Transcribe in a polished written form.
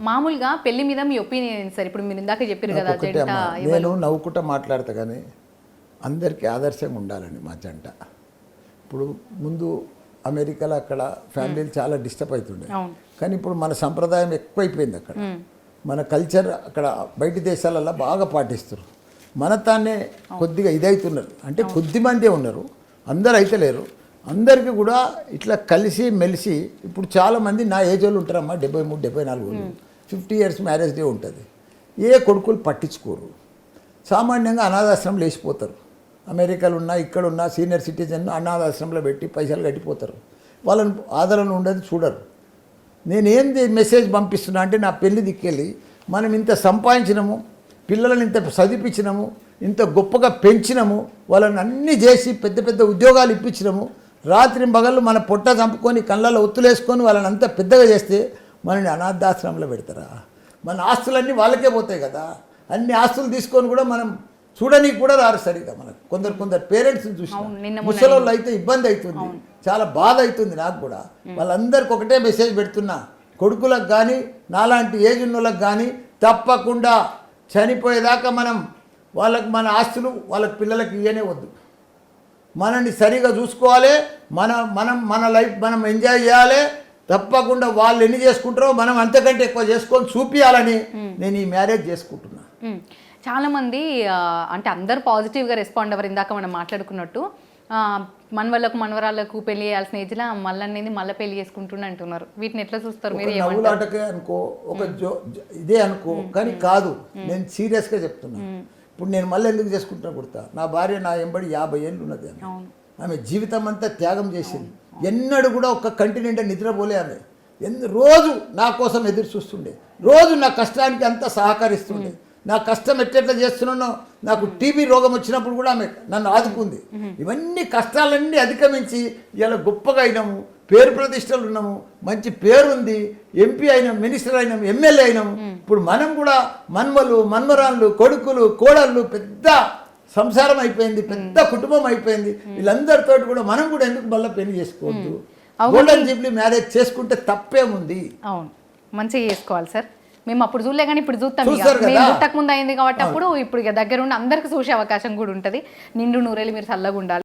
మామూలుగా పెళ్లి మీద మీ ఒపీనియన్ సార్? ఇప్పుడు మీరు ఇందాక చెప్పారు కదా ఒకటే జంట అమ్మా, నేను నవ్వుకుంటా మాట్లాడతా కానీ అందరికీ ఆదర్శంగా ఉండాలని మా జంట. ఇప్పుడు ముందు అమెరికాలో అక్కడ ఫ్యామిలీలు చాలా డిస్టర్బ్ అవుతుండే, కానీ ఇప్పుడు మన సంప్రదాయం ఎక్కువైపోయింది అక్కడ. మన కల్చర్ అక్కడ బయటి దేశాలలో బాగా పాటిస్తారు. మన తానే కొద్దిగా ఇదవుతున్నారు, అంటే కొద్ది మందే ఉన్నారు, అందరు అయితే లేరు. అందరికీ కూడా ఇట్లా కలిసి మెలిసి ఇప్పుడు చాలామంది నా ఏజ్ వాళ్ళు ఉంటారమ్మా, 73, 74, 50 years మ్యారేజ్ డే ఉంటుంది. ఏ కొడుకులు పట్టించుకోరు, సామాన్యంగా అనాథాశ్రమం లేచిపోతారు. అమెరికాలో ఉన్నా ఇక్కడ ఉన్న సీనియర్ సిటిజన్ అనాథాశ్రమంలో పెట్టి పైసలు కట్టిపోతారు. వాళ్ళని ఆదరణ ఉండదు, చూడరు. నేనేంది మెసేజ్ పంపిస్తున్నా అంటే నా పెళ్లి దిక్కెళ్ళి మనం ఇంత సంపాదించినాము, పిల్లలను ఇంత చదివించినాము, ఇంత గొప్పగా పెంచినాము, వాళ్ళని అన్నీ చేసి పెద్ద పెద్ద ఉద్యోగాలు ఇప్పించినాము, రాత్రి పగళ్ళు మన పొట్ట చంపుకొని కళ్ళల్లో ఒత్తులేసుకొని వాళ్ళని అంతా పెద్దగా చేస్తే మనని అనాథాశ్రమంలో పెడతారా? మన ఆస్తులన్నీ వాళ్ళకే పోతాయి కదా. అన్ని ఆస్తులు తీసుకొని కూడా మనం చూడడానికి కూడా రారు సరిగా. మనకు కొందరు పేరెంట్స్ని చూసి ముసలోళ్ళు అయితే ఇబ్బంది అవుతుంది, చాలా బాధ అవుతుంది నాకు కూడా. వాళ్ళందరికీ ఒకటే మెసేజ్ పెడుతున్నా, కొడుకులకు కానీ నాలాంటి ఏజ్ ఉన్న వాళ్ళకి కానీ తప్పకుండా చనిపోయేదాకా మనం వాళ్ళకి మన ఆస్తులు వాళ్ళకి పిల్లలకి ఇయ్యనే వద్దు. మనల్ని సరిగా చూసుకోవాలి, మన లైఫ్ మనం ఎంజాయ్ చేయాలి. తప్పకుండా వాళ్ళు ఎన్ని చేసుకుంటారో మనం అంతకంటే ఎక్కువ చేసుకొని చూపించాలని నేను ఈ మ్యారేజ్ చేసుకుంటున్నా. చాలామంది అంటే అందరు పాజిటివ్గా రెస్పాండ్ అవ్వరు. ఇందాక మనం మాట్లాడుకున్నట్టు మనవాళ్ళకు మనవరాళ్ళకు పెళ్లి చేయాల్సిన ఏజ్లో మళ్ళీ మళ్ళీ పెళ్లి చేసుకుంటున్నా అంటున్నారు. వీటిని ఎట్లా చూస్తారు మీరు? నవ్వులాటకే అనుకో, ఒక ఇదే అనుకో, కానీ కాదు. నేను సీరియస్గా చెప్తున్నా. ఇప్పుడు నేను మళ్ళీ ఎందుకు చేసుకుంటున్నా కుడతా? నా భార్య నా ఎంబడి 50 ఏళ్ళు ఉన్నది. ఆమె జీవితం అంతా త్యాగం చేసింది. ఎన్నడూ కూడా ఒక్క కంటి నిండా నిద్రపోలే ఆమె. రోజు నా కోసం ఎదురు చూస్తుండే, రోజు నా కష్టానికి అంతా సహకరిస్తుండే. నా కష్టం ఎట్లా చేస్తున్నానో, నాకు టీబీ రోగం వచ్చినప్పుడు కూడా ఆమె నన్ను ఆదుకుంది. ఇవన్నీ కష్టాలన్నీ అధిగమించి ఇలా గొప్పగా అయినాము, పేరు ప్రతిష్టలు ఉన్నాము, మంచి పేరుంది, ఎంపీ అయినాం, మినిస్టర్ అయినాం, ఎమ్మెల్యే అయినాము. ఇప్పుడు మనం కూడా మన్మలు, మన్మరాళ్ళు, కొడుకులు, కోడళ్ళు, పెద్ద సంసారం అయిపోయింది, పెద్ద కుటుంబం అయిపోయింది. వీళ్ళందరితో కూడా మనం కూడా ఎందుకు మళ్ళీ పెళ్లి చేసుకోవద్దు? గోల్డెన్ జూబ్లీ మ్యారేజ్ చేసుకుంటే తప్పేముంది? అవును, మంచిగా చేసుకోవాలి సార్. మేము అప్పుడు చూడలే కానీ ఇప్పుడు చూస్తాం. పుట్టక ముందు అయింది కాబట్టి అప్పుడు ఇప్పుడు దగ్గర ఉండి అందరికి చూసే అవకాశం కూడా ఉంటుంది. నిండు నూరేళ్ళు మీరు చల్లగా ఉండాలి.